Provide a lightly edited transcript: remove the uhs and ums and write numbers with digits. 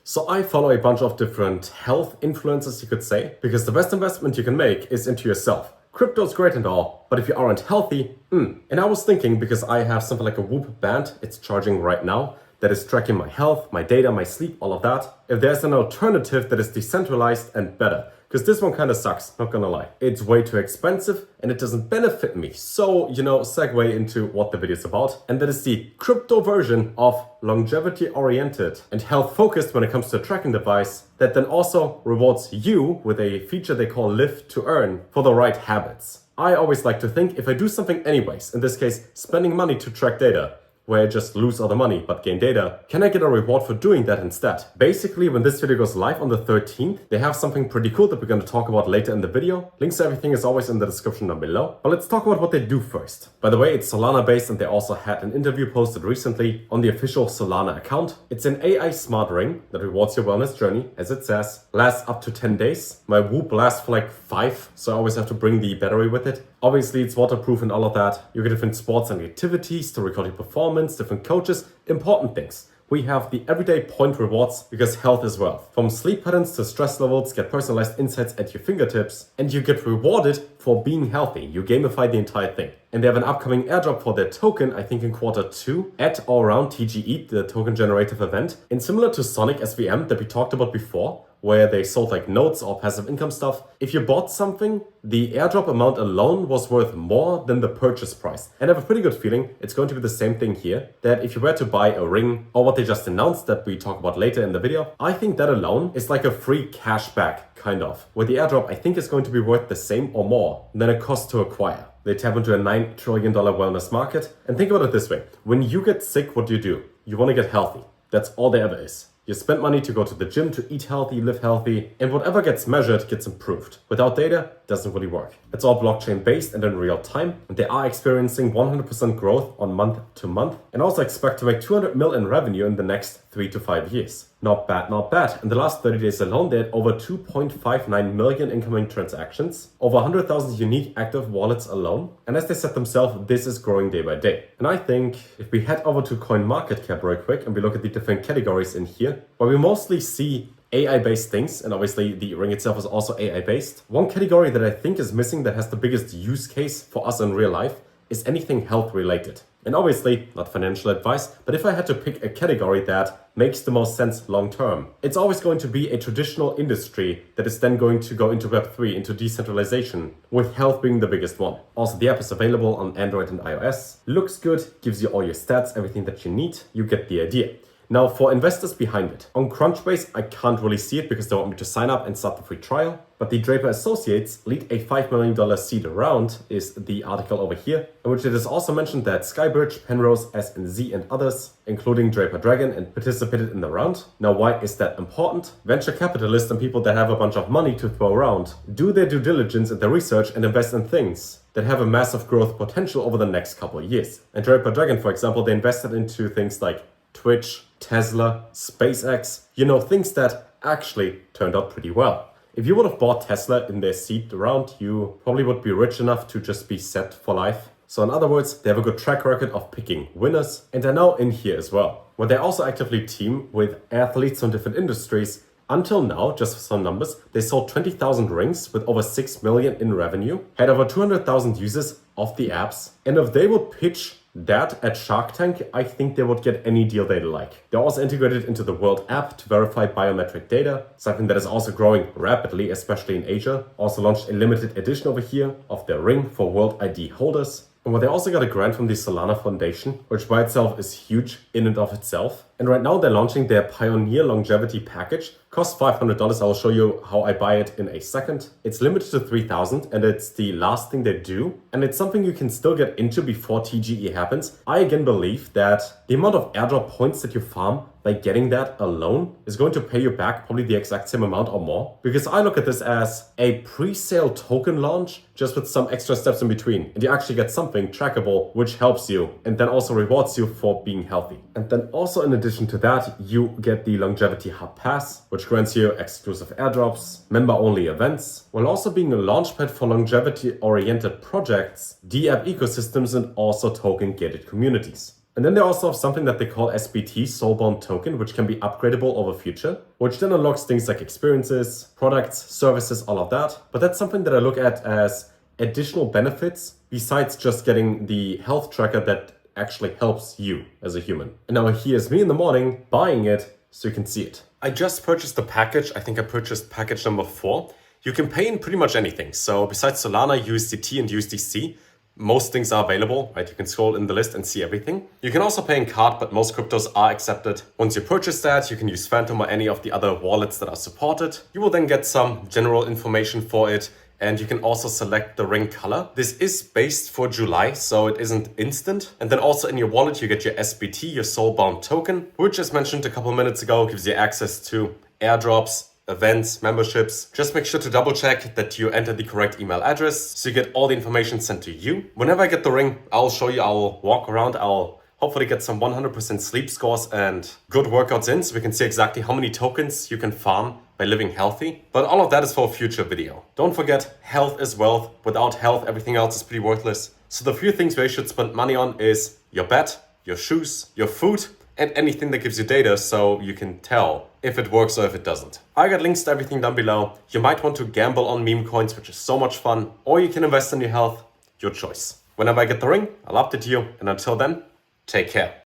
So I follow a bunch of different health influencers, you could say, because the best investment you can make is into yourself. Crypto's great and all, but if you aren't healthy, And I was thinking, because I have something like a Whoop band, it's charging right now, that is tracking my health, my data, my sleep, all of that. If there's an alternative that is decentralized and better, because this one kind of sucks, not gonna lie. It's way too expensive and it doesn't benefit me. So, segue into what the video is about. And that is the crypto version of longevity oriented and health focused when it comes to a tracking device that then also rewards you with a feature they call live to earn for the right habits. I always like to think if I do something anyways, in this case, spending money to track data, where I just lose all the money but gain data, can I get a reward for doing that instead? Basically, when this video goes live on the 13th, they have something pretty cool that we're going to talk about later in the video. Links to everything is always in the description down below. But let's talk about what they do first. By the way, it's Solana based and they also had an interview posted recently on the official Solana account. It's an AI smart ring that rewards your wellness journey, as it says, lasts up to 10 days. My Whoop lasts for like 5, so I always have to bring the battery with it. Obviously, it's waterproof and all of that. You get different sports and activities to record your performance, different coaches, important things. We have the everyday point rewards because health is wealth. From sleep patterns to stress levels, get personalized insights at your fingertips, and you get rewarded for being healthy. You gamify the entire thing. And they have an upcoming airdrop for their token, I think in Q2, at or around TGE, the token generative event. And similar to Sonic SVM that we talked about before, where they sold like notes or passive income stuff. If you bought something, the airdrop amount alone was worth more than the purchase price. And I have a pretty good feeling it's going to be the same thing here, that if you were to buy a ring or what they just announced that we talk about later in the video, I think that alone is like a free cash back, kind of. Where the airdrop I think is going to be worth the same or more than it costs to acquire. They tap into a $9 trillion wellness market. And think about it this way, when you get sick, what do? You want to get healthy. That's all there ever is. You spend money to go to the gym, to eat healthy, live healthy, and whatever gets measured gets improved. Without data, it doesn't really work. It's all blockchain based and in real time, and they are experiencing 100% growth on month to month, and also expect to make 200 mil in revenue in the next 3 to 5 years. Not bad, not bad. In the last 30 days alone, they had over 2.59 million incoming transactions, over 100,000 unique active wallets alone. And as they said themselves, this is growing day by day. And I think if we head over to CoinMarketCap real quick and we look at the different categories in here, where we mostly see AI-based things, and obviously the ring itself is also AI-based. One category that I think is missing that has the biggest use case for us in real life is anything health related. And obviously, not financial advice, but if I had to pick a category that makes the most sense long term, it's always going to be a traditional industry that is then going to go into Web3, into decentralization, with health being the biggest one. Also, the app is available on Android and iOS. Looks good, gives you all your stats, everything that you need. You get the idea. Now, for investors behind it, on Crunchbase, I can't really see it because they want me to sign up and start the free trial. But the Draper Associates lead a $5 million seed round is the article over here, in which it is also mentioned that Skybridge, Penrose, S&Z and others, including Draper Dragon, and participated in the round. Now, why is that important? Venture capitalists and people that have a bunch of money to throw around do their due diligence and their research and invest in things that have a massive growth potential over the next couple of years. And Draper Dragon, for example, they invested into things like Twitch, Tesla, SpaceX, things that actually turned out pretty well. If you would have bought Tesla in their seed round, you probably would be rich enough to just be set for life. So in other words, they have a good track record of picking winners, and they're now in here as well. Where they also actively team with athletes from different industries. Until now, just for some numbers, they sold 20,000 rings with over 6 million in revenue, had over 200,000 users of the apps, and if they would pitch that at Shark Tank, I think they would get any deal they'd like. They're also integrated into the World app to verify biometric data, something that is also growing rapidly, especially in Asia. Also launched a limited edition over here of their ring for World ID holders. And they also got a grant from the Solana Foundation, which by itself is huge in and of itself. And right now they're launching their Pioneer Longevity Package. Costs $500. I'll show you how I buy it in a second. It's limited to 3,000 and it's the last thing they do. And it's something you can still get into before TGE happens. I again believe that the amount of airdrop points that you farm by getting that alone is going to pay you back probably the exact same amount or more. Because I look at this as a pre-sale token launch just with some extra steps in between. And you actually get something trackable which helps you and then also rewards you for being healthy. And then also in addition to that, you get the Longevity Hub Pass, which grants you exclusive airdrops, member-only events, while also being a launchpad for longevity-oriented projects, DApp ecosystems, and also token-gated communities. And then they also have something that they call SBT, Soulbound Token, which can be upgradable over future, which then unlocks things like experiences, products, services, all of that. But that's something that I look at as additional benefits besides just getting the health tracker that actually helps you as a human. And now here's me in the morning buying it so you can see it. I just purchased the package. I think I purchased package number 4. You can pay in pretty much anything. So besides Solana, USDT, and USDC, most things are available, right? You can scroll in the list and see everything. You can also pay in card, but most cryptos are accepted. Once you purchase that, you can use Phantom or any of the other wallets that are supported. You will then get some general information for it, and you can also select the ring color. This is based for July, so it isn't instant. And then also in your wallet, you get your SBT, your Soulbound token, which, as mentioned a couple minutes ago, gives you access to airdrops, events, memberships. Just make sure to double check that you enter the correct email address so you get all the information sent to you. Whenever I get the ring, I'll show you, I'll walk around, I'll hopefully get some 100% sleep scores and good workouts in so we can see exactly how many tokens you can farm by living healthy. But all of that is for a future video. Don't forget, health is wealth. Without health, everything else is pretty worthless. So the few things where you should spend money on is your bed, your shoes, your food, and anything that gives you data so you can tell if it works or if it doesn't. I got links to everything down below. You might want to gamble on meme coins, which is so much fun, or you can invest in your health, your choice. Whenever I get the ring, I'll update you, and until then, take care.